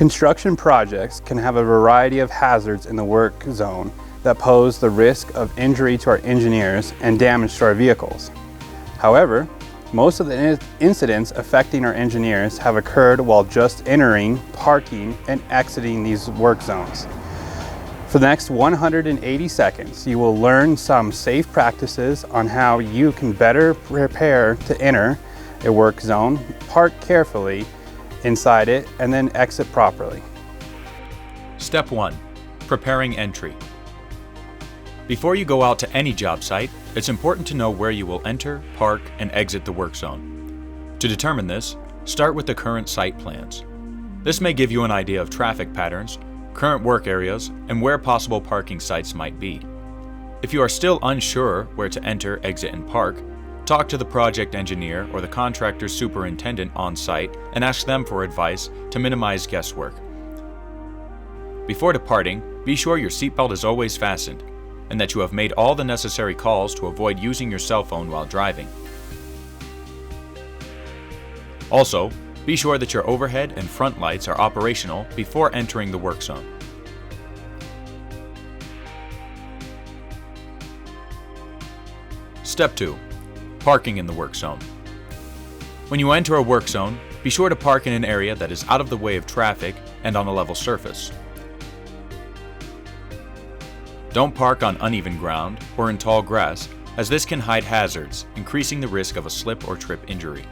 Construction projects can have a variety of hazards in the work zone that pose the risk of injury to our engineers and damage to our vehicles. However, most of the incidents affecting our engineers have occurred while just entering, parking, and exiting these work zones. For the next 180 seconds, you will learn some safe practices on how you can better prepare to enter a work zone, park carefully inside it, and then exit properly. Step 1. Preparing entry. Before you go out to any job site, it's important to know where you will enter, park, and exit the work zone. To determine this, start with the current site plans. This may give you an idea of traffic patterns, current work areas, and where possible parking sites might be. If you are still unsure where to enter, exit, and park, talk to the project engineer or the contractor's superintendent on site and ask them for advice to minimize guesswork. Before departing, be sure your seatbelt is always fastened and that you have made all the necessary calls to avoid using your cell phone while driving. Also, be sure that your overhead and front lights are operational before entering the work zone. Step 2. Parking in the work zone. When you enter a work zone, be sure to park in an area that is out of the way of traffic and on a level surface. Don't park on uneven ground or in tall grass, as this can hide hazards, increasing the risk of a slip or trip injury.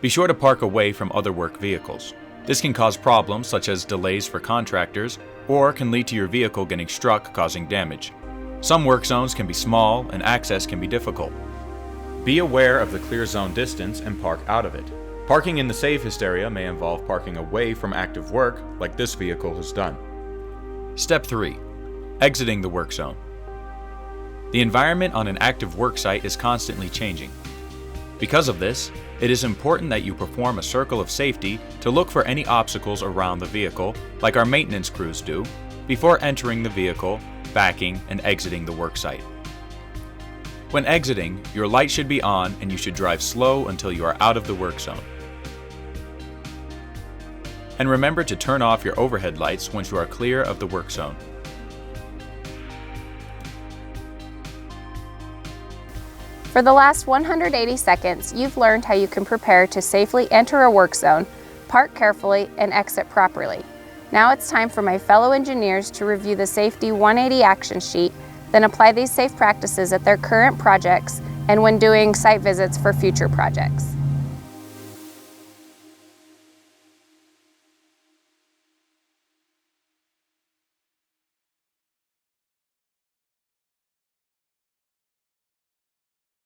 Be sure to park away from other work vehicles. This can cause problems such as delays for contractors or can lead to your vehicle getting struck, causing damage. Some work zones can be small and access can be difficult. Be aware of the clear zone distance and park out of it. Parking in the safest area may involve parking away from active work, like this vehicle has done. Step 3. Exiting the work zone. The environment on an active work site is constantly changing. Because of this, it is important that you perform a circle of safety to look for any obstacles around the vehicle, like our maintenance crews do, before entering the vehicle, backing, and exiting the work site. When exiting, your light should be on and you should drive slow until you are out of the work zone. And remember to turn off your overhead lights once you are clear of the work zone. For the last 180 seconds, you've learned how you can prepare to safely enter a work zone, park carefully, and exit properly. Now it's time for my fellow engineers to review the Safety 180 action sheet, then apply these safe practices at their current projects and when doing site visits for future projects.